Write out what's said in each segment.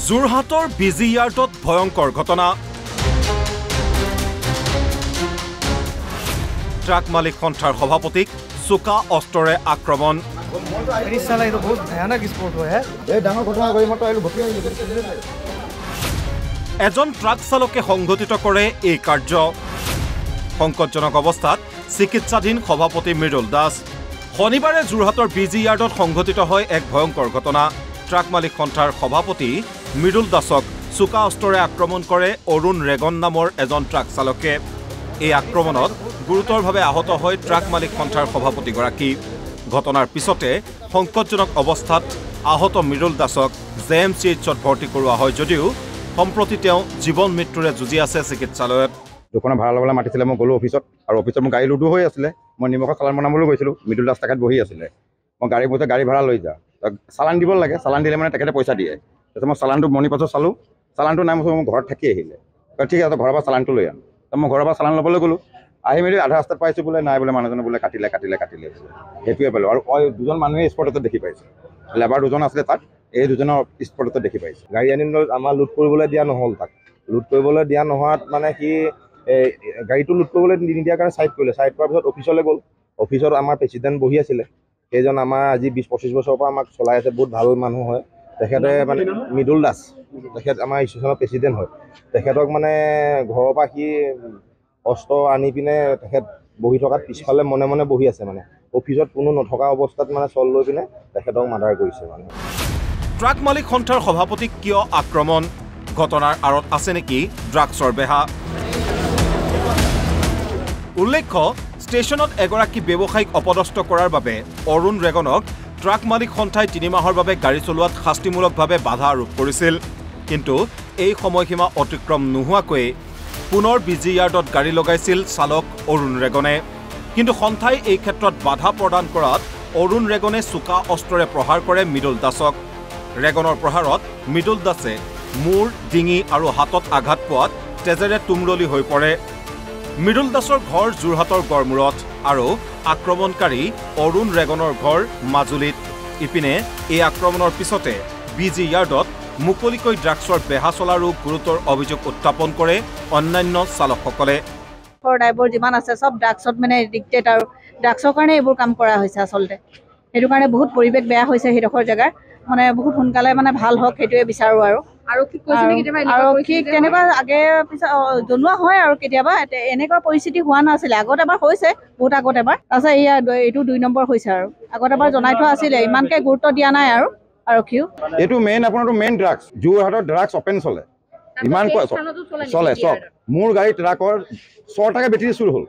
যোৰহাটৰ বিজি য়াৰ্ডত ভয়ংকৰ ঘটনা ট্ৰাক মালিক সন্থাৰ সভাপতিক চোকা অস্ত্ৰৰে আক্ৰমণ এজন ট্ৰাক চালকে সংঘটিত কৰে এই কাৰ্য সংকটজনক অৱস্থাত চিকিৎসাধীন সভাপতি মৃদুল দাস শনিবাৰে যোৰহাটৰ বিজি য়াৰ্ডত সংঘটিত হয় এক ভয়ংকৰ ঘটনা ট্ৰাক মালিক সন্থাৰ সভাপতি মৃদুল দাসক চোকা অস্ত্ৰৰে আক্ৰমণ কৰে অৰুণ ৰেগন নামৰ এজন ট্ৰাক চালকে এই আক্ৰমণত গুৰুতৰভাৱে আহত হয় ট্ৰাক মালিক সন্থাৰ সভাপতিগৰাকী ঘটনাৰ পিছতে সংকটজনক অৱস্থাত আহত মৃদুল দাসক জেএমচিএইচত ভৰ্তি কৰোৱা হয় যদিও সম্প্ৰতি তেওঁ জীৱন মৃত্যুৰে যুঁজি আছে চিকিৎসালয়ত দোকানৰ ভাড়া ল'বলৈ মাতিছিলে মই গ'লো অফিচত আৰু অফিচত মোৰ গাড়ী লুডু হৈ আছিলে মই নিমখৰ চালান বনাবলৈ গৈছিলোঁ মৃদুল দাস তেখেত বহি আছিলে মই গাড়ী বসে গাড়ী ভাড়া লৈ যাওঁ চালান দিব লাগে চালান দিলে মানে তেখেতে পইচা দিয়ে তাৰপিছত মই চালানটো মণি পাছত চালোঁ চালানটো নাই মই ঘৰত থাকি আহিলে ঠিক আছে ঘৰৰ পৰা চালানটো লৈ আনো মই ঘৰৰ পৰা চালান ল'বলৈ গ'লোঁ আহি মেলি আধা ৰাস্তাত পাইছোঁ বোলে নাই বোলে মানুহজনে বোলে কাটিলে সেইটোৱে পালোঁ আৰু দুজন মানুহে স্পটতে দেখি পাইছোঁ লেবাৰ দুজন আছিলে তাত এই দুজনৰ স্পটতে দেখি পাইছোঁ গাড়ী আনি আমাৰ লুট কৰিবলৈ দিয়া নহ'ল তাক লুট কৰিবলৈ দিয়া নোহোৱাত মানে সি গাড়ীটো লুট কৰিবলৈ নিদিয়াৰ কাৰণে চাইড কৰিলে চাইড কৰাৰ পিছত অফিচলৈ গ'ল অফিচত আমাৰ প্ৰেচিডেণ্ট বহি আছিলে সেইজন আমাৰ আজি 20-25 বছৰৰ পৰা আমাক চলাই আছে বহুত ভাল মানুহ হয় তেখেতে মানে মৃদুল দাস তেখেত আমাৰ ইনষ্টিটিউচনৰ প্ৰেচিডেণ্ট হয় তেখেতক মানে ঘৰৰ পৰা সি অস্ত্ৰ আনি পিনে তেখেত বহি থকাত পিছফালে মনে মনে বহি আছে মানে অফিচত কোনো নথকা অৱস্থাত মানে চল লৈ পিনে তেখেতক মাৰ্ডাৰ কৰিছে মানে ট্ৰাক মালিক সন্থাৰ সভাপতিক কিয় আক্ৰমণ ঘটনাৰ আঁৰত আছে নেকি ড্ৰাগছৰ বেহা উল্লেখ্য ষ্টেচনত এগৰাকী ব্যৱসায়িক অপদস্থ কৰাৰ বাবে অৰুণ ৰেগনক ট্ৰাক মালিক সন্থাই 3 মাহৰ বাবে গাড়ী চলোৱাত শাস্তিমূলকভাৱে বাধা আৰোপ কৰিছিল কিন্তু এই সময়সীমা অতিক্ৰম নোহোৱাকৈ পুনৰ বিজি য়াৰ্ডত গাড়ী লগাইছিল চালক অৰুণ ৰেগনে কিন্তু সন্থাই এই ক্ষেত্ৰত বাধা প্ৰদান কৰাত অৰুণ ৰেগনে চোকা অস্ত্ৰৰে প্ৰহাৰ কৰে মৃদুল দাসক ৰেগনৰ প্ৰহাৰত মৃদুল দাসে মূৰ ডিঙি আৰু হাতত আঘাত পোৱাত তেজেৰে তুমৰলি হৈ পৰে মৃদুল দাসৰ ঘৰ যোৰহাটৰ গড়মূৰত আৰু আক্ৰমণকাৰী অৰুণ ৰেগনৰ ঘৰ মাজুলীত ইপিনে এই আক্ৰমণৰ পিছতে বিজি য়াৰ্ডত মুকলিকৈ ড্ৰাগছৰ বেহা চলাৰো গুৰুতৰ অভিযোগ উত্থাপন কৰে অন্যান্য চালকসকলে ড্ৰাইভাৰ যিমান আছে সব ড্ৰাগছত মানে এডিক্টেড আৰু ড্ৰাগছৰ কাৰণে এইবোৰ কাম কৰা হৈছে আচলতে সেইটো কাৰণে বহুত পৰিৱেশ বেয়া হৈছে সেইডোখৰ জেগাৰ মানে বহুত সোনকালে মানে ভাল হওক সেইটোৱে বিচাৰোঁ আৰু কি তেনেকুৱা আগে পিছত জনোৱা হয় আৰু কেতিয়াবা এনেকুৱা পৰিস্থিতি হোৱা নাছিলে আগত এবাৰ হৈছে বহুত আগত এবাৰ তাৰপিছত এইটো 2 নম্বৰ হৈছে আৰু আগত এবাৰ জনাই থোৱা আছিলে ইমানকে গুৰুত্ব দিয়া নাই আৰু আৰক্ষীও এইটো আপোনাৰটো মেইন ড্ৰাগছ যোৰহাটত ড্ৰাগছ অপেন চলে ইমান চলে চব মোৰ গাড়ী ট্ৰাকৰ 6টাকে বেটেৰী চুৰ হ'ল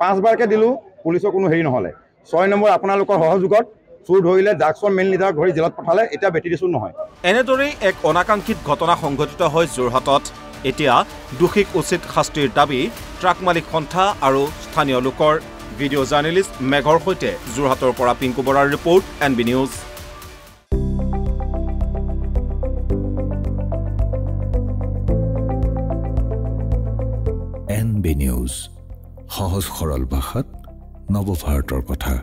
5 বাৰকে দিলোঁ পুলিচৰ কোনো হেৰি নহ'লে 6 নম্বৰ আপোনালোকৰ সহযোগত চুৰ ধৰিলে ড্ৰাগছৰ মেইন লিডাৰক ধৰি জেলত পঠালে এতিয়া বেটেৰী চুৰ নহয় এনেদৰেই এক অনাকাংক্ষিত ঘটনা সংঘটিত হয় যোৰহাটত এতিয়া দোষীক উচিত শাস্তিৰ দাবী ট্ৰাক মালিক সন্থা আৰু স্থানীয় লোকৰ ভিডিঅ' জাৰ্নেলিষ্ট মেঘৰ সৈতে যোৰহাটৰ পৰা পিংকু বৰাৰ report NB news NB news সহজ সৰল ভাষাত নৱভাৰতৰ কথা